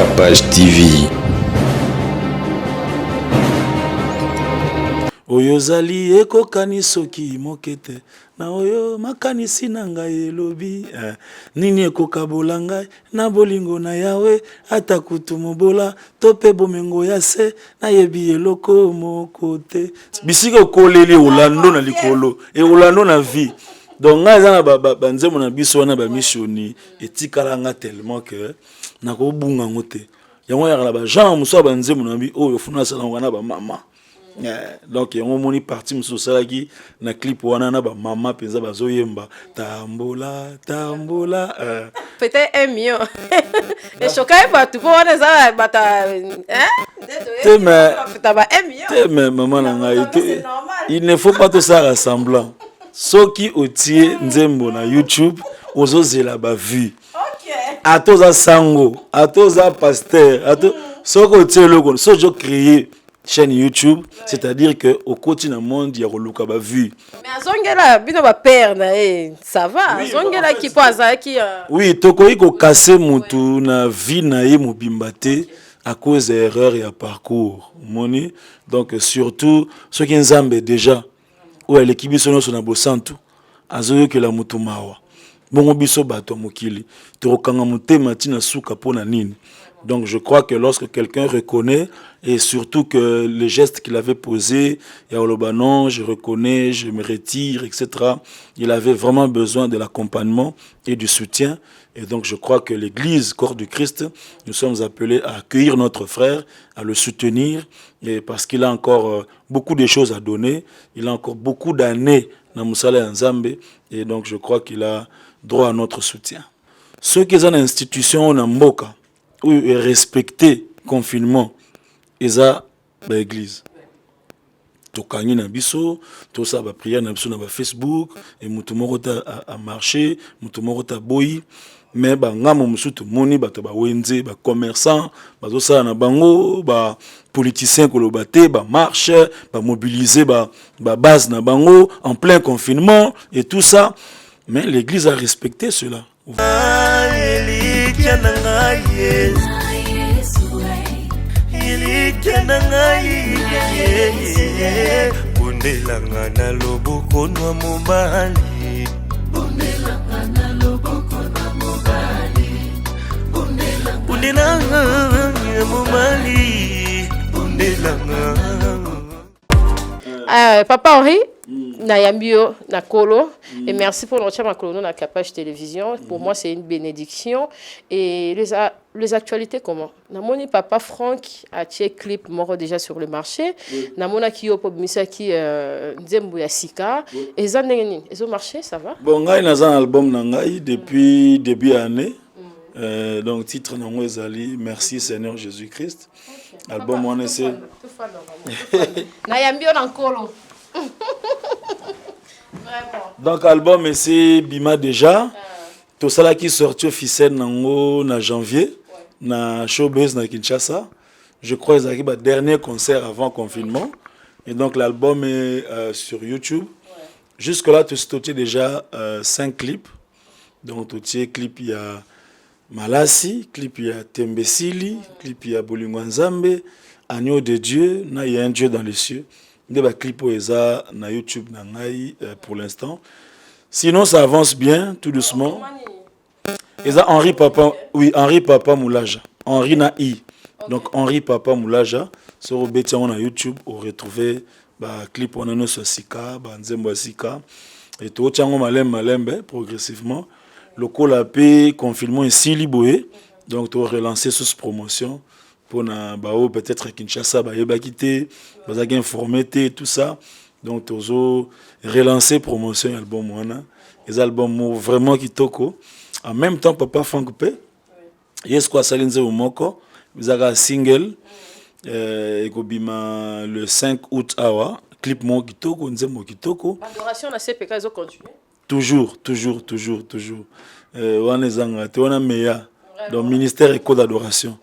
Capage TV. Oyo zali eko kanisoki mokete na oyo makanisi na ngai elobi nini eko kabola ngai na bolingo na yawe ata kutu mobola to pe bomengo ya se na yebi eloko moko te bisika koleli olando na likolo e olando na vie donc ngai za na banzemo na biso wana ba missioni etikala nga tellement que na ko bunga ngote yango ya la ba Jean muso banzemo na bi oyo funa sala ngana ba mama. Donc on moni parti musosala ki na clip wana na ba mama penza bazoyemba tambola tambola peut-être 1 million et choqué pas tout on est ça bata te mais ba 1 million te mais maman na ngai il ne faut pas tout ça rassemblant soki otie nzembo na YouTube ozozela ba vue OK atoza sango atoza pasteur ato soko otie loko so jo créer chaîne YouTube, c'est-à-dire que au quotidien monde il y a reluka ba vue. Mais azongela bino ba père na ça va azongela qui paza qui oui tokoyi ko casser mutu na vie na ye mobimbate à cause des erreurs et à parcours moni donc surtout ceux qui nzambe déjà ou l'équipe biso no na bosantu azoyo que la mutu mawa bongo biso bato mokili to kanga mutema tina suka pona nini. Donc je crois que lorsque quelqu'un reconnaît, et surtout que les gestes qu'il avait posés, il y a non, je reconnais, je me retire, etc. Il avait vraiment besoin de l'accompagnement et du soutien. Et donc je crois que l'Église, corps du Christ, nous sommes appelés à accueillir notre frère, à le soutenir, et parce qu'il a encore beaucoup de choses à donner, il a encore beaucoup d'années dans Moussala Nzambe, et donc je crois qu'il a droit à notre soutien. Ceux qui sont en institution, en Mboka, où est respecté confinement eza ba église to kanyi na biso to sa ba prière na biso na ba Facebook et mutu moko ta a marché mutu moko ta boyi mais ba ngamo musutu moni bato ba wenze ba commerçant bazo sala na bango ba politiciens koloba te ba marche ba mobiliser ba base na bango en plein confinement et tout ça mais l'église a respecté cela. Bundelanga na loboko na mobali bundelanga na loboko na mobali bundelanga na mobali bundelanga Papa Henri na yambio na kolo et merci pour notre ma colo na Capage télévision pour moi c'est une bénédiction et les actualités comment na moni papa Franck a tiré clip mort déjà sur le marché na mona ki yo pop misaki nzembo ya sika et ça nini et au marché ça va bon ngai na un album na ngai depuis début année donc titre na ngo ezali merci Seigneur Jésus-Christ album on essaie na yambio na kolo. Donc album c'est Bima déjà tout ça là qui sorti officiel nango na janvier na showbiz na Kinshasa je crois que c'est le dernier concert avant confinement et donc l'album est sur YouTube jusque là tu as déjà 5 clips donc tu as clip il y a Malasi clip il y a Tembesili clip il y a Bolingo Nzambe Agneau de Dieu na il y a un Dieu dans les cieux. Des clips eza na YouTube na ngai pour l'instant. Sinon ça avance bien tout doucement. Eza Henri Papa oui Henri Papa Moulaja. Henri na I. Donc Henri Papa Moulaja sur betia na YouTube on retrouver ba clip on a sur Sika, ba nzembo Sika et tout tiango malembe progressivement. Le la paix confinement ici liboé donc tu relancer sous promotion. Pour peut-être Kinshasa ba yeba quitté bazaki informé tout ça donc tozo relancer promotion album wana les albums vraiment kitoko en même temps papa Franck P yes quoi salinze moko bizaka single ekobima le 5 août awa clip mo kitoko nzembo kitoko adoration na CPK zo continuer toujours wana zanga te wana meya donc ministère éco d'adoration.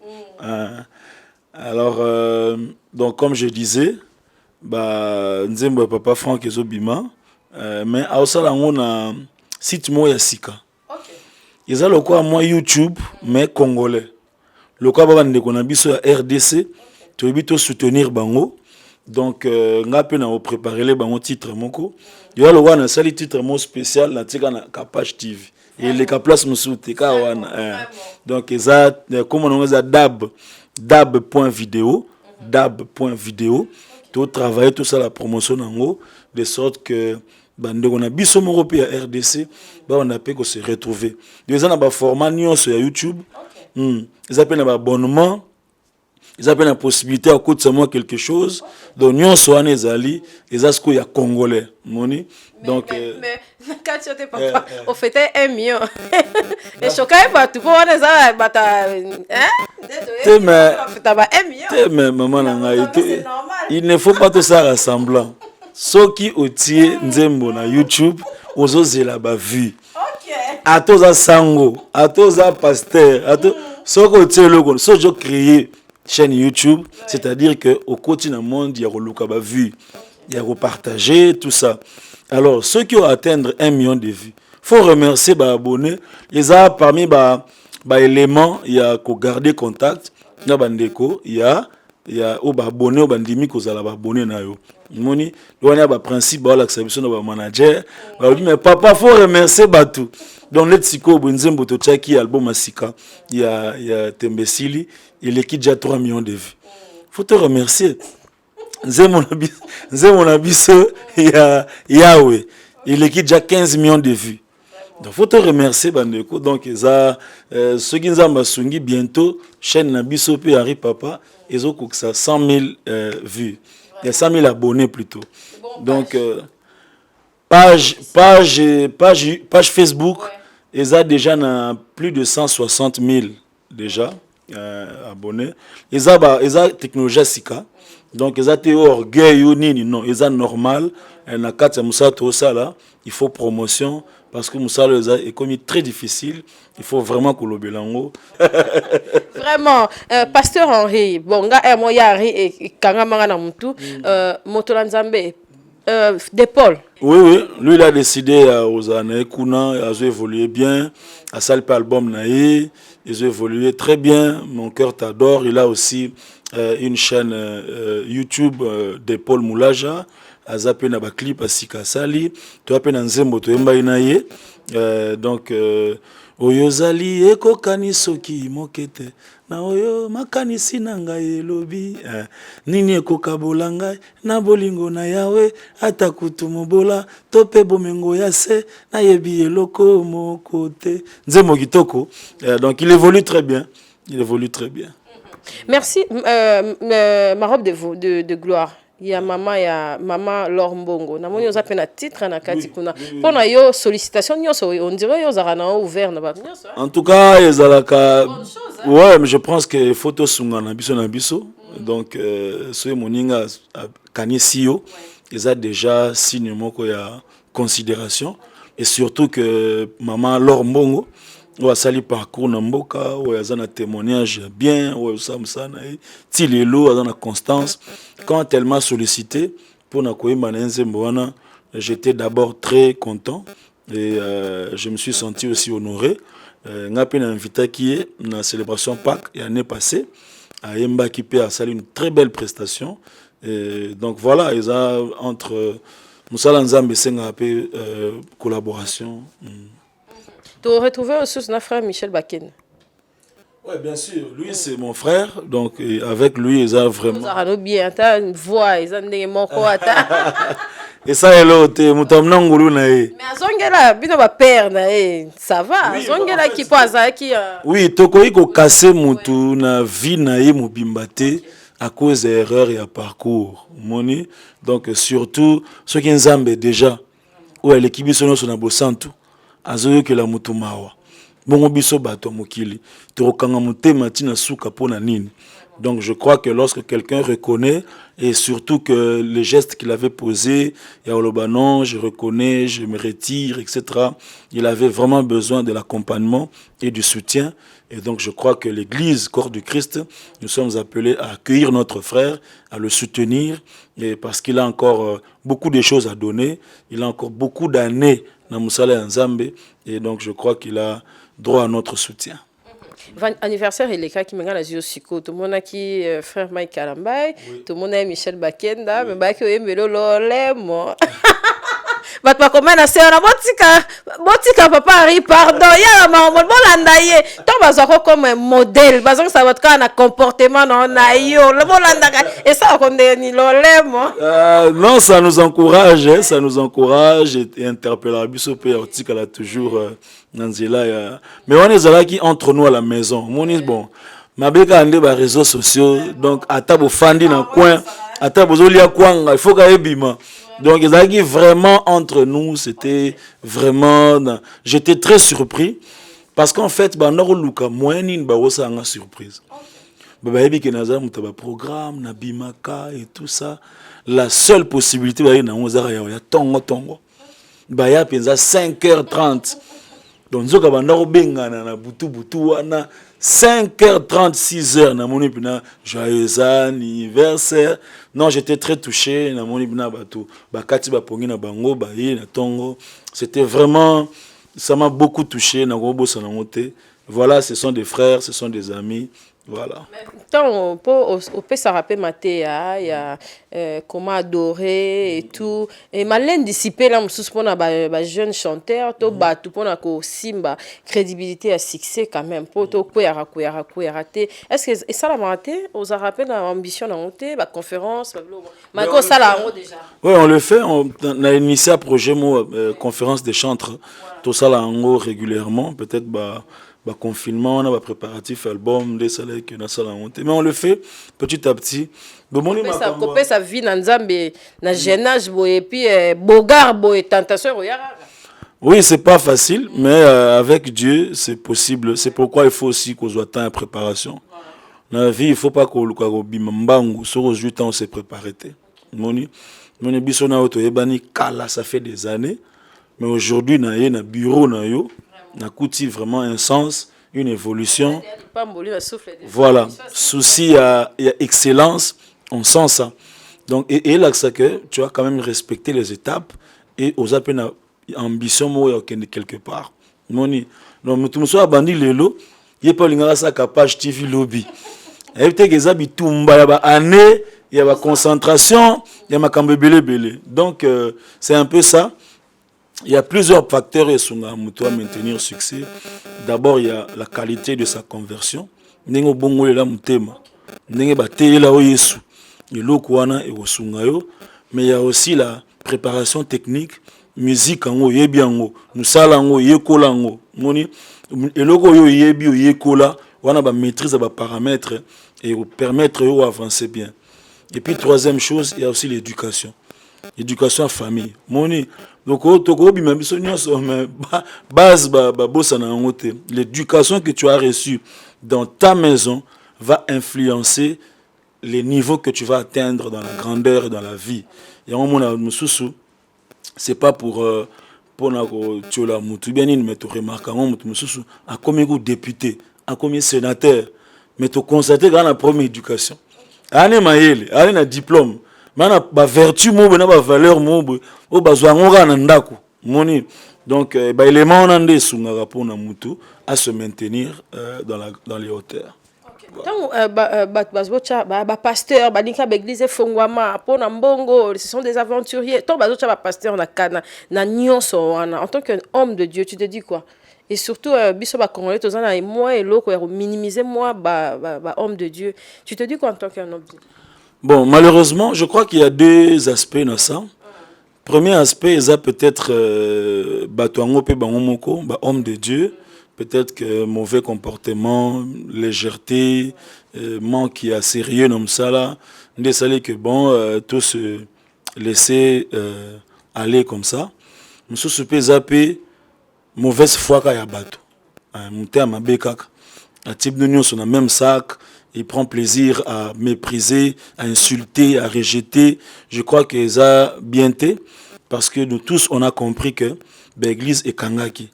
Alors, donc comme je disais, Nzembo Papa Franck Ezobima, mais à Osala on a site mo ya Sika. Ils ont le quoi moi YouTube mais congolais. le cas bande qu'on a biso à RDC tu veux soutenir bango donc nga pe na préparer les bango titre moko yo le wana sali titre mon spécial na tika na Kapage TV et les ka place musuti ka wana donc eza comme on a dab.video tout travailler tout ça la promotion nango de sorte que bande on a biso moko pe à RDC ba on a pe ko se retrouver ils ont ba format nyonso ya YouTube ils appellent un abonnement ils appellent la possibilité à côté de moi quelque chose donc nyonso wana ezali eza ce ya congolais moni donc mais quand tu étais papa on fêtait 1 million et choqué pas tout pour on ça bata hein mais 1 million mais maman nanga il ne faut pas tout ça rassemblant soki otie nzembo na YouTube ozozela ba vue atoza sango atoza pasteur ato soko otie loko so je créer chaîne YouTube c'est-à-dire que au quotidien monde il y a reluka ba vue il y a repartager tout ça alors ceux qui ont atteindre 1 million de vues faut remercier ba abonnés les a parmi ba éléments il y a ko garder contact na bandeko il y a au ba abonné au bandimi ko zala ba abonné na yo moni wana ba principe ba la exception ba manager ba dit mais papa faut remercier batou donc let siko bonzembo to tchaki album asika il y a Tembesili il est qui déjà 3 millions de vues faut te remercier nzembo na biso il y a Yahweh il est qui déjà 15 millions de vues donc faut te remercier bandeko donc ça ceux qui nzamba sungi bientôt chaîne na biso pe Henri Papa ezo koksa 100 000 vues il y a 100 000 abonnés plutôt donc page Facebook ils ont déjà plus de 160 000 déjà abonnés ils ont technologie sika donc ils ont orgueil nini non ils ont normal na kati musa to sala il faut promotion parce que musa est comme très difficile il faut vraiment kolobelango vraiment pasteur Henri bonga mo ya Henri et kanga manga na mutu motola nzambe de Paul. Oui, lui il a décidé aux années Kuna, à évoluer bien, à salper album naïe, ils ont évolué très bien, mon cœur t'adore, il a aussi une chaîne YouTube de Paul Moulaja, à zappé na ba clip à Sika Sali, tu as peine nzembo to emba inaye, donc oyozali eko kanisoki mokete na oyo makanisi na ngai elobi nini ekokabola ngai na bolingo na yawe ata kutu mobola to pe bomengo ya se na yebi eloko moko te nzembo kitoko donc il évolue très bien merci ma robe de gloire. Il y a maman Laure Mbongo. Na moni oza pena titre na kati kuna. Pona yo sollicitation nyonso on dirait yo zara ouvert na ba nyonso. En tout cas, ezalaka ouais, mais je pense que photo sunga na biso. Donc ce moninga kanisio, ils a déjà signe moko ya considération et surtout que maman Laure Mbongo ou sali parcours na mboka ou azana témoignage bien ou samsana ti lelo azana constance quand elle m'a sollicité pour na koyemba na nzembo wana j'étais d'abord très content et je me suis senti aussi honoré nga pe na invité qui na célébration Pâques l'année passée à Yemba qui a sali une très belle prestation et donc voilà ils a entre Musala Nzambe senga pe collaboration. Tu as retrouvé aussi son frère Michel Baken. Oui, bien sûr. Lui, c'est mon frère. Donc, avec lui, ils ont vraiment... Ils ont bien, tu as une voix, ils ont des mots. Et ça, c'est l'autre. Mais Azongela, bino ba père na ça va. Azongela qui passe qui oui, tokoyi ko casser mutu na vie na ye mubimbate à cause d'erreurs et à parcours. Moni. Donc, surtout, ceux qui nzambe déjà, ou l'équipe sono na bosantu. Azoyo ke la mutu mawa bongo biso bato mokili to kanga mutema tina suka pona nini. Donc je crois que lorsque quelqu'un reconnaît et surtout que les gestes qu'il avait posés ya olobanon je reconnais je me retire etc. il avait vraiment besoin de l'accompagnement et du soutien et donc je crois que l'église corps du Christ nous sommes appelés à accueillir notre frère à le soutenir et parce qu'il a encore beaucoup de choses à donner il a encore beaucoup d'années na musala nzambe et donc je crois qu'il a droit à notre soutien. Anniversaire elekaki menga na zio siko tomonaki frère Mike Kalambai tomona Michel Bakenda me baki oyembelo lolemo bato bakoma na se na botika papa Henri pardon ya maman bolanda ye to bazako comme modèle bazako ça votre na comportement na yo le bolanda et ça kondeni lolemo. Non, ça nous encourage et interpelle biso pe article là toujours nanzela mais on est là qui entre nous à la maison mon bon mabeka ande ba réseaux sociaux donc ata bo fandi na coin ata bozolia kwanga il faut ka ebima. Donc, ils vraiment entre nous, c'était vraiment. J'étais très surpris parce qu'en fait, Bandaro Luka, moi, ni Barossa a une surprise. Babayebi Kenaza, Moutaba programme, Nabimaka et tout ça. La seule possibilité, il y a Tongo. Baya Penza 5h30. Donc, nous avons Benga, na Butu, 5h30, 6h, na moni pina joyeux anniversaire. Non, j'étais très touché, na moni pina bato, bakati ba pongi na bango, ba yi na tongo. C'était vraiment, ça m'a beaucoup touché, na gobo sanangote. Voilà, ce sont des frères, ce sont des amis. Voilà. Tant on peut se rappeler Mathéa, il y a comment adorer et tout. Et malin dissipé là, je pour na jeune chanteur, to batu pour na ko simba crédibilité à succès quand même. Pour to raté. Est-ce que et ça la maté, on a rappelé la ambition na monter, la conférence, mais quoi ça là déjà. Oui, on le fait. On a initié un projet conférence des chantres. Tout ça là en régulièrement, peut-être confinement, on a préparatif album, des salaires que na sala monté. Mais on le fait petit à petit. Couper sa vie dans Nzambe, na jeunage et puis bogar boy tentation. Oui, c'est pas facile, mais avec Dieu, c'est possible. C'est pourquoi il faut aussi qu'on soit temps à préparation. Dans la vie, il faut pas qu'on le bimambangu. Sur aux 8 ans, on s'est préparé. Moni bisona auto ebani kala, ça fait des années. Mais aujourd'hui, na ye na bureau na yo. Na coûté vraiment un sens, une évolution. Voilà, souci, il y a excellence, on sent ça. Donc, et là, c'est que tu as quand même respecté les étapes et aux appels ambition quelque part. Moni, donc, tu me sois abandonné le lot, il n'y a pas de page TV lobby. Et puis, il y a des années, il y a la concentration, il y a ma cambébélé. Donc, c'est un peu ça. Il y a plusieurs facteurs et sont à maintenir succès. D'abord, il y a la qualité de sa conversion. Mais il y a aussi la préparation technique, musique en yebiango, nous salango yekolango, moni et logo yebi yekola, on a maîtrise des paramètres et permettre d'avancer bien. Et puis troisième chose, il y a aussi l'éducation. Éducation à famille. Moni donc l'éducation que tu as reçue dans ta maison va influencer les niveaux que tu vas atteindre dans la grandeur et dans la vie. Et c'est pas pour tu la mutu bien mais tu remarques à combien de députés, à combien de sénateurs, mais tu constates dans la première éducation. Allez maïle, allez na diplôme. Mana ba vertu mo na ba valeur mo o bazwa ngora na ndako moni donc ba élément on ande sunga pour na mutu à se maintenir dans les hauteurs. Tant pasteur banika l'église fongwama pour na mbongo ce sont des aventuriers tant bazocha pasteur na kana na nyonso wana en tant qu'homme de Dieu tu te dis quoi et surtout biso ba congolais tozana et moi et l'autre minimiser moi homme de Dieu tu te dis quoi en tant qu'un homme de Dieu. Bon, malheureusement, je crois qu'il y a deux aspects dans ça. Premier aspect, il y a peut-être homme de Dieu, peut-être que mauvais comportement, légèreté, manque à sérieux comme ça là, désolé que bon, tout se laisser aller comme ça. Monsieur se peut zapper mauvaise foi qu'il y a bateau. Monter à ma bécaque. Un type de nous sur le même sac. Il prend plaisir à mépriser, à insulter, à rejeter. Je crois que ça a bien été parce que nous tous, on a compris que l'église est Kangaki.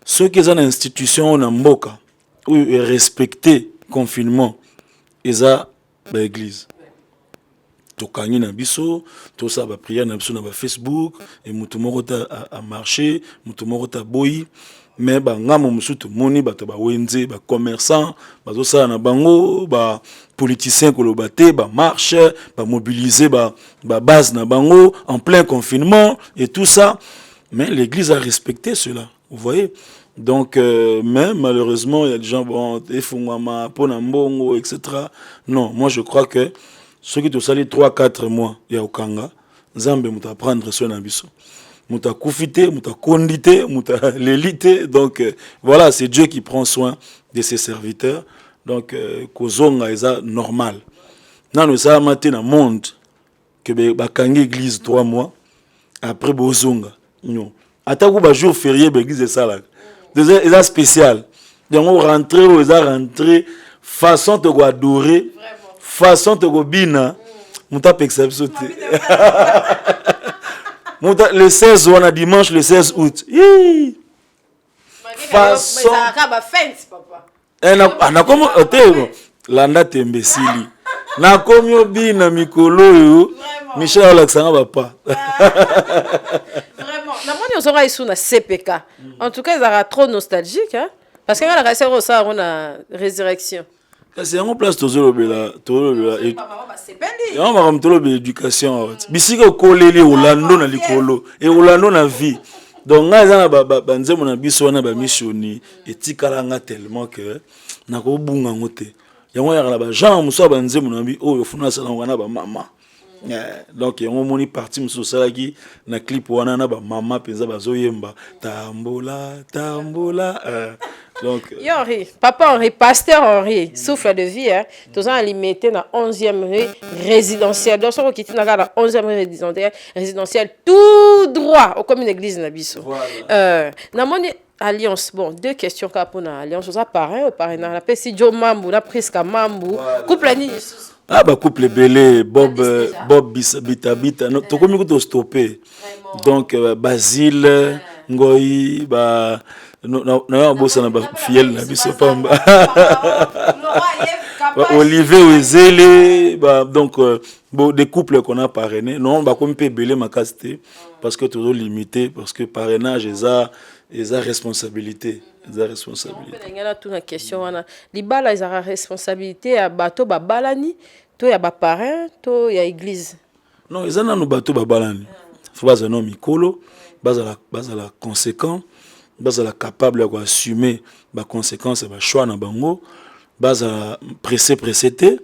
Ceux qui sont dans l'institution, on a Mboka, où ils respectent le confinement, ils ont l'église. Tokani na biso, tout ça va prier na biso na Facebook, et mutumoro a marché, mutumoro a boyi. mais ba ngamo musutu moni bato ba wenze ba commerçant bazo sala na bango ba politiciens koloba te ba marche ba mobiliser ba base na bango en plein confinement et tout ça, mais l'église a respecté cela, vous voyez. Donc mais malheureusement il y a des gens bon efungama pona mbongo etc. Non, moi je crois que ceux qui te salent 3-4 mois ya okanga Nzambe muta prendre soin na biso. Muta koufite, muta kondite, muta lélite. Donc voilà, c'est Dieu qui prend soin de ses serviteurs. Donc kozonga eza normal. Nano ça matin na monde que ba kangi église 3 mois après bozonga. Non. Ata ko ba jour férié ba église ça là. Déjà eza spécial. Donc on rentrer ou eza rentrer façon te go adorer, façon te go bina. Muta peksa sauter. Le 16 on a dimanche le 16 août. Façon na comme landa tembesili. Na comme obina mikolo yo Michel Alexandre papa. Vraiment. Na moni ozora isu na CPK. En tout cas, ils sont trop nostalgiques hein parce que la réserve ça on a résurrection. C'est en place toujours et on va ramener l'éducation bisika kolele Orlando na likolo et Orlando na vie donc nga ba nzemo na biso na ba missioni etikala nga tellement que na ko bunga ngote yango ya ba Jean muso ba nzemo na bi oyo funa sala ngana ba mama donc yango moni parti muso sala ki na clip wana na ba mama penza bazoyemba tambola donc Henri, papa Henri, pasteur Henri, souffle de vie hein. Tous en limité dans 11e résidentiel. Donc on quitte dans la 11e résidentiel tout droit au comme une église nabiso. Na mon alliance, bon, 2 questions pour na alliance, ça parrain ou parrainage. La si Joe Mambu, la Priska Mambu, couple ni ah bah couple belé Bob bita to komi ko stopper. Donc Basile Ngoyi ba non bossa na ba fiel na biso pamba Olivier Wezele donc des couples qu'on a parrainé non ba comme pe belé makasté parce que toujours limité parce que parrainage ils a responsabilité ngala tout na question wana libala ils a responsabilité ya bato ba balani to ya ba parrain to ya église non ils en ont bato ba balani faut pas un homme mikolo bazala conséquent bazala capable d'assumer les conséquences et les choix na bango bazala pressé te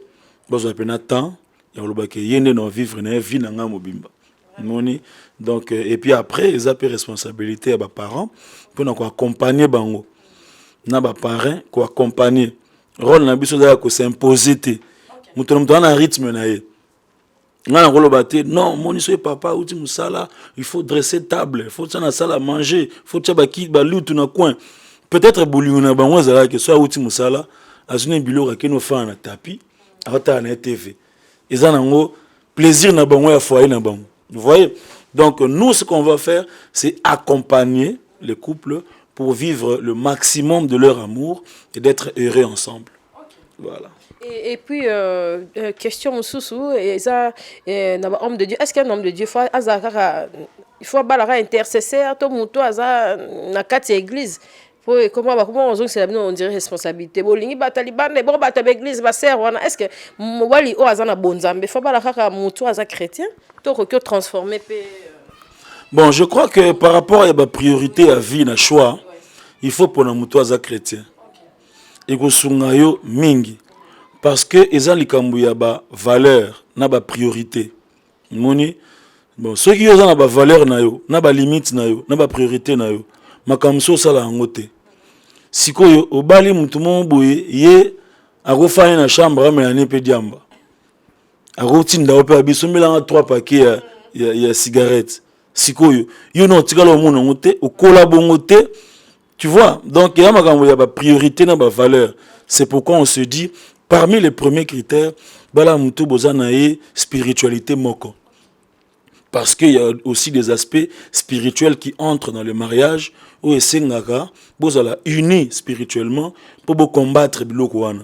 bazala pena temps ya loba ke yende no vivre na vie na nga mobimba moni donc et puis après ils ont pris responsabilité à ba parents pour na ko accompagner bango na ba parrain ko accompagner rôle na biso da ko s'imposer te muto na rythme na ye non, mon soeur papa outi musala, il faut dresser table, il faut ça na salle à manger, il faut tcha baki balu tout na coin. Peut-être bouliona bango zala que soit outi musala, azune bilora ke no fa na tapis, ata na TV. Ils ont plaisir na bango ya foyer na bango. Vous voyez? Donc nous ce qu'on va faire, c'est accompagner les couples pour vivre le maximum de leur amour et d'être heureux ensemble. Voilà. Et puis, question Moussoussou, et ça, homme de Dieu, est-ce qu'un homme de Dieu, il faut avoir un intercesseur, tout le monde, na quatre églises. Comment on dirait responsabilité. Bolingi bataliban, les bons batab église, va servir. Est-ce que Mwali o azana bonzambe, il faut avoir un moutou aza chrétien, tout que transformer. Bon, je crois que par rapport à la priorité à vie, na choix, il faut pour un moutou aza chrétien. Et que sungayo mingi. Parce que ils ont likambu ya ba valeur na ba priorité moni bon ceux qui ont ba valeur na yo na ba limite na yo na ba priorité na yo makamso sala ngote sikoyo obali mutu mo boye ye akofanya na chambre mais na pe diamba akotinda ope abisomela 3 paquets ya cigarette sikoyo yo no tikala o mona ngote okola bongo te tu vois donc il y a makambo ya ba priorité na ba valeur c'est pourquoi on se dit parmi les premiers critères, bala mutu bozanae spiritualité moko. Parce qu'il y a aussi des aspects spirituels qui entrent dans le mariage où esengaka bozala unis spirituellement pour combattre biloko wana.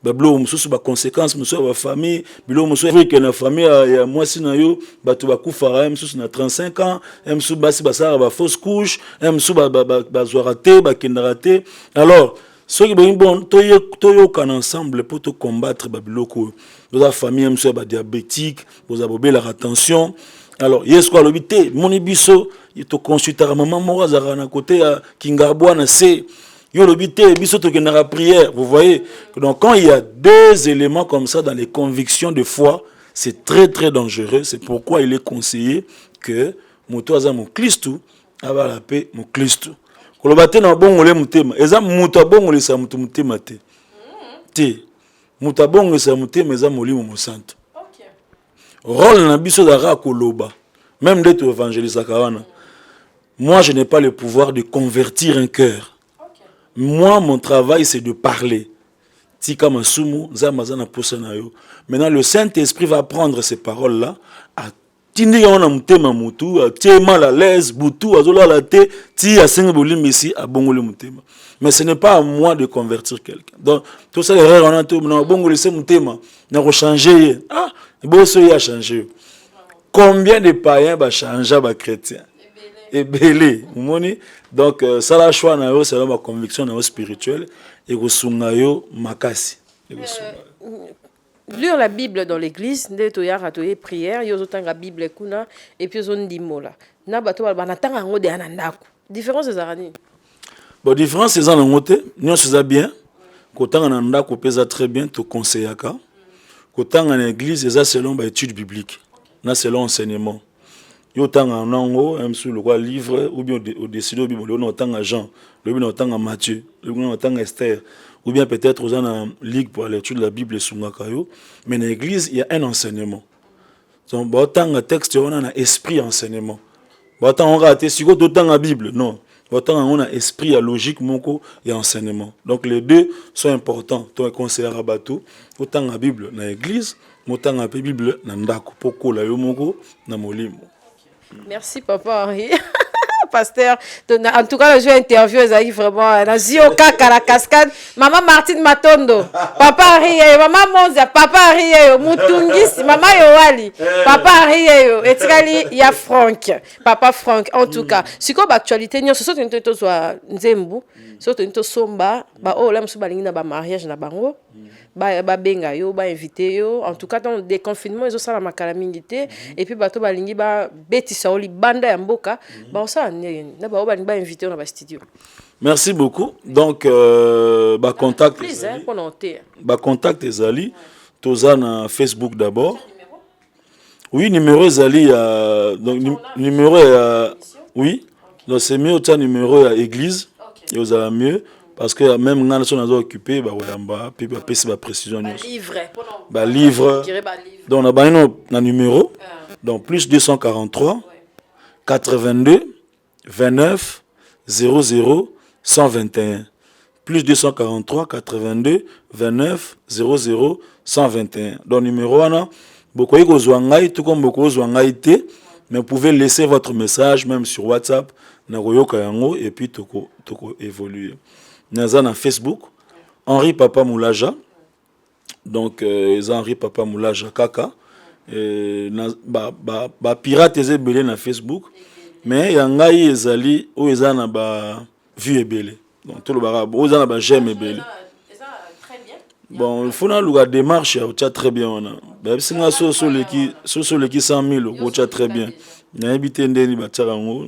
bablo mususu ba conséquences mususu ba famille bilo mususu afrique na famille ya mwasi na yo bato bakufara mususu na 35 ans mususu basi basara ba fausse couche mususu ba zoirate ba kindarate. Alors ceux qui bon toyo kan ensemble pour te combattre babiloko la famille mususu ba diabétique vous avez la attention. Alors yes quoi l'obité mon biso il te consultera maman mora zara na côté ya Kingarbwa na c'est yo l'obité biso to kenara prière. Vous voyez, donc quand il y a deux éléments comme ça dans les convictions de foi, c'est très très dangereux. C'est pourquoi il est conseillé que moto aza mo Kristo aba la paix mo Kristo kolobate na bongole mutema eza muto bongole sa mutu mutema te te muto bongole sa mutema eza molimo mo santo. Rôle na biso dara koloba même d'être évangéliste akawana. Moi je n'ai pas le pouvoir de convertir un cœur. Moi, mon travail, c'est de parler. Maintenant, le Saint-Esprit va prendre ces paroles-là, à tindi on a mutema mutu, à tiema la laisse, boutou, à zola la té, ti à singbouli messi, à bongole mutema. Mais ce n'est pas à moi de convertir quelqu'un. Donc, tout ça, l'erreur, on a tout, non, bongole c'est mutema, n'a pas changé. Ah, bon, ça y a changé. Combien de païens va changer, va chrétiens? Et belé, donc ça la choix na yo c'est ma conviction na spirituelle et ko sunga yo makasi. Lire la Bible dans l'église, nde to ya ratoye prière, yo zotanga Bible kuna et puis zo ndimola. Na bato ba na tanga ngo de anandako. Différence ezarani. Bon différence ezana ngote, nyo seza bien. Ko tanga na ndako pesa très bien to conseillaka. Ko tanga na église eza selon ba étude biblique. Na selon enseignement. Yo tanga nango sur le quoi livre ou bien au décider ou bien on tanga Jean, le bien on tanga Matthieu, le bien on tanga Esther ou bien peut-être aux en ligue pour la lecture de la Bible sungakayo, mais dans l'église il y a un enseignement. Donc ba tanga texte on a un esprit enseignement. Ba tanga on raté si go tanga Bible, non. Ba tanga on a esprit à logique moko et enseignement. Donc les deux sont importants. Toi conseiller rabato, autant la Bible dans l'église, autant la Bible dans ndako poko la yo moko na molimo. Merci papa Henri. Pasteur, en tout cas le jeu interview est vraiment Nazio Kaka la cascade, maman Martine Matondo, papa Henri, maman Monza, papa Henri, Mutungis, maman Yoali, papa Henri, etikali ya Franck, papa Franck. En tout cas, si quoi actualité nyo ce sont une toto soit nzembu, surtout une toto somba, ba oh là msu balingi na ba mariage na bango. Ba benga yo ba invité yo en tout cas dans des confinements ils ont ça la makalamingité et puis bato balingi ba betisa oli banda ya mboka ba ça na ba balingi ba invité na ba studio. Merci beaucoup. Donc ba contact ba contact ezali toza na Facebook d'abord. Oui, numéro ezali donc numéro oui, donc c'est mieux au numéro à église et aux a mieux. Parce que même quand on est occupé, bah ouais, puis bah c'est ma précision. Bah livre. Donc on a un numéro. Donc plus 243 82 29 00 121. Plus 243 82 29 00 121. Donc numéro on beaucoup de choses tout comme beaucoup de choses mais vous pouvez laisser votre message même sur WhatsApp et puis tout évoluer. Nous avons Facebook, Henri Papa Moulaja. Donc, Henri Papa Moulaja Kaka. Pirate est belé na Facebook. Mais il y a un gars qui est où ils ont vu et belé. Donc, tout le barab, où ils ont j'aime et belé. Bon, il faut que démarche, tu as très bien. Si on a sur les qui 100 000, tu as très bien. Il y a habité ndeni batarango,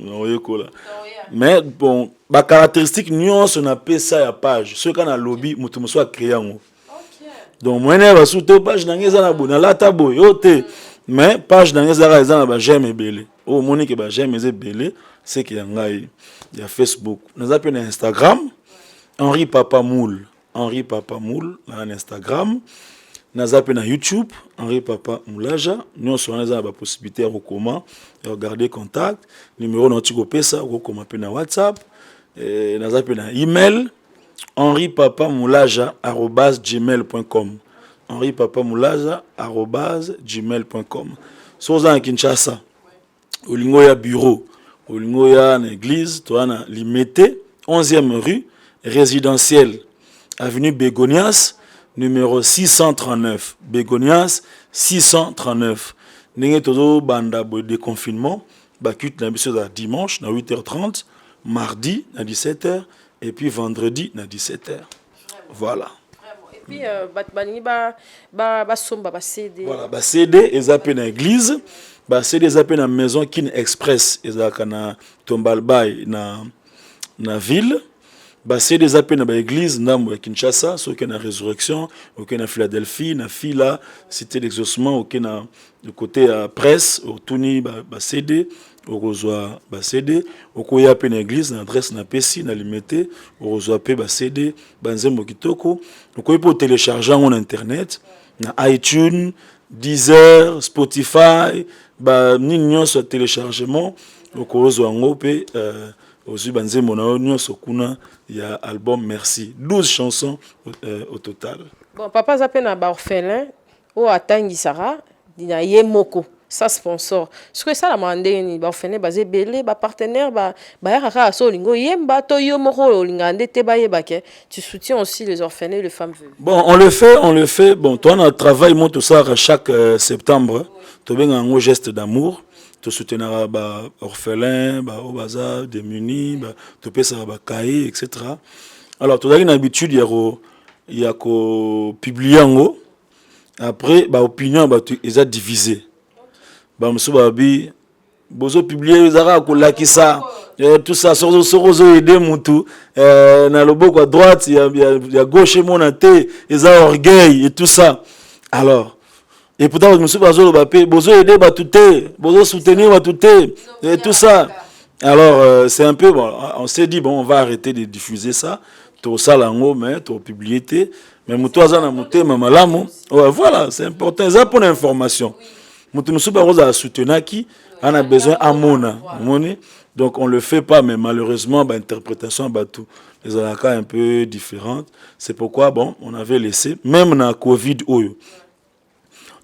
mais bon, ma caractéristique nuance on appelle ça la page. Ce qu'on a lobby, mutu soit créé en. Donc moi ne va sous page d'angeza na bona la tabo yote. Mais page d'angeza ra ezana ba j'aime belé. Oh monique ba j'aime belé, c'est qu'il y a ngai. Il y a Facebook. Nous appelons Instagram Henri Papa Moule. Henri Papa Moule na Instagram. Nous appelons YouTube Henri Papa Moulaja. Nous sommes la possibilité de regarder contact, numéro notre pesa ou comme appel na WhatsApp. Nous appelons email henripapamoulaja@gmail.com. henripapamoulaja@gmail.com. Soza en Kinshasa. Olingo ya bureau, olingo ya na église, toi na limité 11e rue résidentielle avenue Begonias numéro 639 Begonias 639 ndenge tozo banda bo déconfinement bakute na biso za dimanche na 8h30 mardi à 17h et puis vendredi à 17h. Voilà. Et puis somba ba CD. Voilà, ba CD ezape na église, ba CD ezape na maison Kin Express ezaka na Tombalbay na ville. Ba CD ezape na ba église ndambo ya Kinshasa, soki na Résurrection, oké na Philadelphie, na Fila, Cité d'Exaucement, oké na le côté à presse, au Tuni ba CD au reçoit ba CD okoya pe na église na adresse na pesi na limité au reçoit pe ba CD banzembo kitoko okoya po télécharger en internet na iTunes, Deezer, Spotify ba nini sur téléchargement okozo ngo pe aussi banzembo na nyonso kuna ya album Merci 12 chansons au total. Bon papa zapena ba orphelin o atangi Sarah dina yemoko ça sponsor ce que ça la mandeni ba orphelin basé belé ba partenaire ba yaka so lingo yemba to yo moko lingande te ba yebake tu soutiens aussi les orphelins et les femmes veuves. Bon on le fait bon toi on travaille moi tout ça chaque septembre to benga un geste d'amour to soutenir ba orphelins ba obaza démunis ba to pesa ba cahier etc. Alors tu as une habitude il y a ko publier ngo après ba opinion ba tu ils a divisé ba musu ba bi bozo publier zara ko lakisa tout ça sorozo aider mutu na loboko à droite il y a gauche monate ils a orgueil et tout ça alors et pourtant musu ba zo ba pe bozo aider ba touté bozo soutenir ba touté et tout ça alors c'est un peu bon on s'est dit bon on va arrêter de diffuser ça tout ça là mais tout publier mais mutu azana muté mamalamu ouais voilà c'est important ça pour l'information. On a besoin à mona, donc on le fait pas, mais malheureusement, l'interprétation les alaka un peu différente. C'est pourquoi bon, on avait laissé, même dans Covid oyo,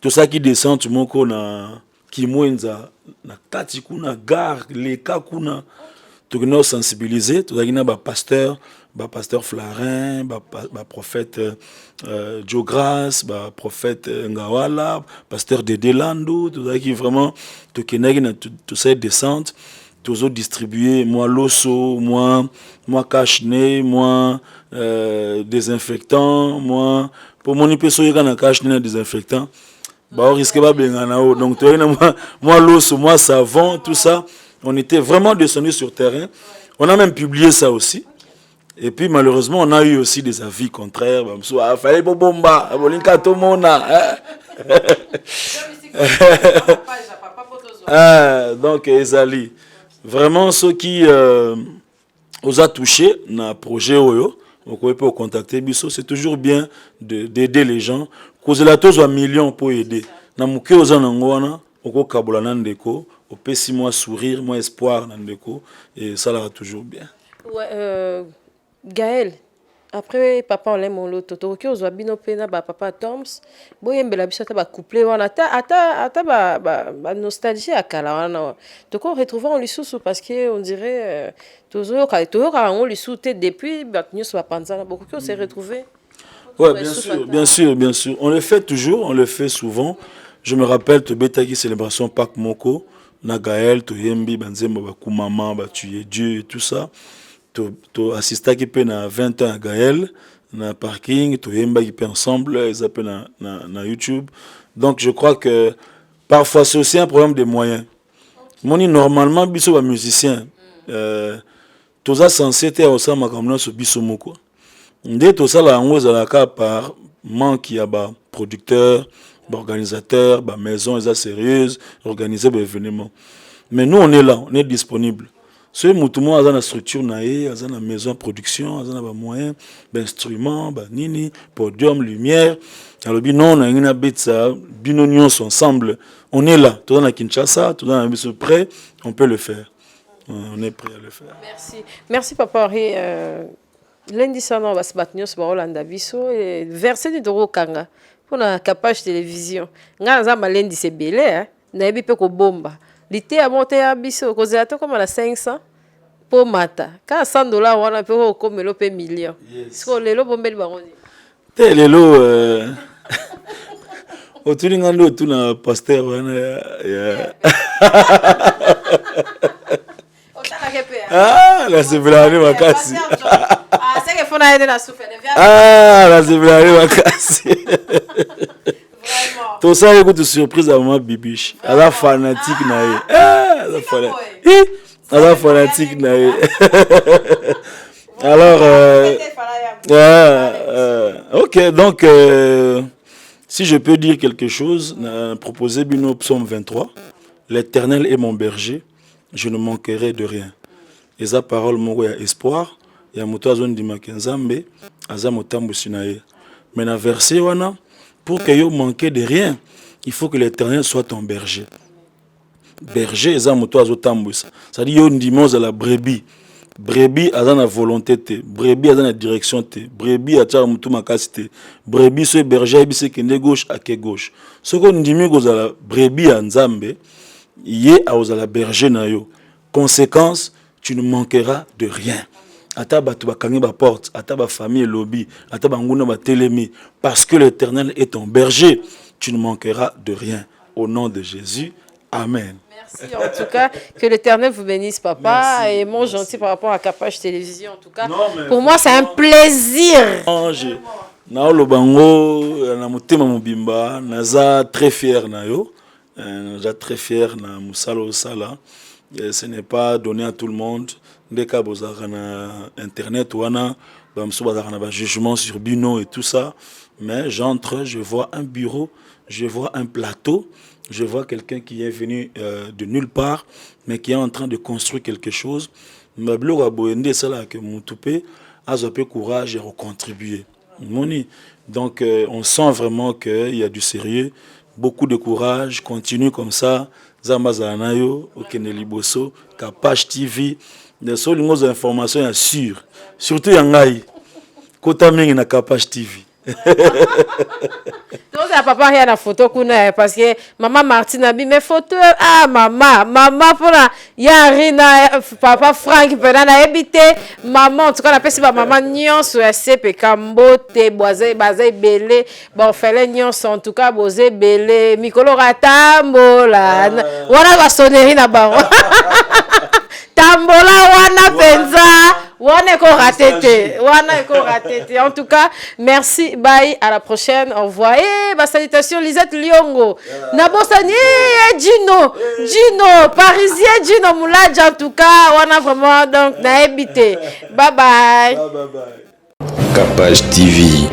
tout ça qui descend, tout le monde na kimwenza, na kati kuna gare, les cas kuna, tout nous sensibiliser, tout ça qui na pasteur Flarin, prophète Joe Grace, prophète Ngawala, pasteur Dédé Lando, tout ça qui vraiment tout ça descente, tout distribuer moi loso, moi cache-nez, moi désinfectant, moi pour mon épisode il y a cache-nez désinfectant, on risque pas bien donc moi loso, moi savon, tout ça, on était vraiment descendu sur terrain, on a même publié ça aussi. Et puis malheureusement, on a eu aussi des avis contraires. Fallait bomba, bolinka tomona. Donc Ezali, vraiment ceux qui os a touché na projet oyo, on peut contacter biso, c'est toujours bien d'aider les gens. Cause la tous un million pour aider. Na muke oza nangwana, oko kabola nandeko, au pesi moi sourire, moi espoir nandeko et ça là toujours bien. Ouais Gaël, après papa on l'aime on l'auto toki ozwa bino pena ba papa Toms boyembela biso ta ba couplé wana ata ba nostalgie akala wana toko retrouver on lisusu parce que on dirait tozo on lisusu depuis ba nyos ba panzana beaucoup qui on s'est retrouvé. Ouais, bien sûr, on le fait toujours, on le fait souvent. Je me rappelle te betaki célébration Pâques Moko na Gaël to yembi banzemba ba kumama ba tuer Dieu et tout ça. Tu assistais qui peut na 20 ans à Gaël na parking tu yemba qui peut ensemble ils appellent na YouTube. Donc je crois que parfois c'est aussi un problème de moyens. Moni normalement biso ba musicien tous ça censé être au sama comme sur biso moko. Ndé tout ça la ngoza la ka par manque ya ba producteur, ba organisateur, ba maison ils a sérieuse organiser ba événement. Mais nous on est là, on est disponible. Ce moutoumou a une structure naé, a une maison de production, a un moyen, d'instruments, nini, podium, lumière. Alors non, on a une bête ça, binonions ensemble. On est là, tout dans la Kinshasa, tout dans la mission prêt, on peut le faire. On est prêt à le faire. Merci papa Henri. Lundi sana va se battre sur Rolanda Bisso et verser du doro kanga pour la capage télévision. Nga za lundi c'est belé hein. Na yebi pe ko bomba. L'été a monté à Bisso, cause à comme à 500 pour mata. Quand $100 on a peu comme le million. Ce qu'on les lots bombé le baron. Te lelo otuli ngando tuna pasteur wana ya ah la sevelani makasi c'est que fona ede na souffle ah la sevelani makasi tout ça écoute surprise à maman Bibiche à la fanatique na à la fanatique na alors ok donc si je peux dire quelque chose, proposer Bino Psaume 23, l'Éternel est mon berger, je ne manquerai de rien. Et sa parole, mon espoir, il y a moto azon di makenzambe, azamotambu sinaye. Mais dans verset wana, pour que yo manque de rien, il faut que l'Éternel soit ton berger. Berger, azamoto azotambu ça. C'est-à-dire yo ndimos à la brebis. Brebis a la volonté te, brebis a la direction te, brebis a tcha mutu makasi te, brebis so berger bi se kende gauche à ke gauche. Ce qu'on ndimi goza la brebis a nzambe, yé a la berger na yo. Conséquence, tu ne manqueras de rien. Ata batu ba kangi ba porte, ata ba famille lobby, ata ba nguna ba telemi, parce que l'Éternel est ton berger, tu ne manqueras de rien. Au nom de Jésus, amen. Merci en tout cas, que l'Éternel vous bénisse, papa. Merci, et mon gentil par rapport à Capage Télévision, en tout cas. Non, pour moi, c'est un plaisir. Naolo bango na motema mobimba naza très fier na yo. Naza très fier na musalo sala. Ce n'est pas donné à tout le monde. Ndeka bozaka na internet wana bamso bazaka na ba jugement sur Bino et tout ça, mais j'entre, je vois un bureau, je vois un plateau. Je vois quelqu'un qui est venu de nulle part, mais qui est en train de construire quelque chose. Donc, courage et recontribuer. Donc, on sent vraiment qu'il y a du sérieux, beaucoup de courage. Continue comme ça. Zamazanayo, Okeneliboso, Capage TV. Les seules informations sûres. Surtout Yangai. Kotaming na Capage TV. Donc ça papa rien la photo parce que maman Martine a mis mes photos maman pour la yarina papa Frank pendant habité maman en tout cas on appelle ça maman nion sur CP Kambote boisé basé belé bon fallait nion en tout cas bosé belé mikolo ratambola wana va sonnerie na ba tambola wana penza wana ko raté. En tout cas, merci, bye, à la prochaine, au revoir. Et bah salutations Lisette Liongo. Nabosani Gino, Parisien Gino Mouladja en tout cas, on a vraiment donc na habité. Bye bye. Capage TV.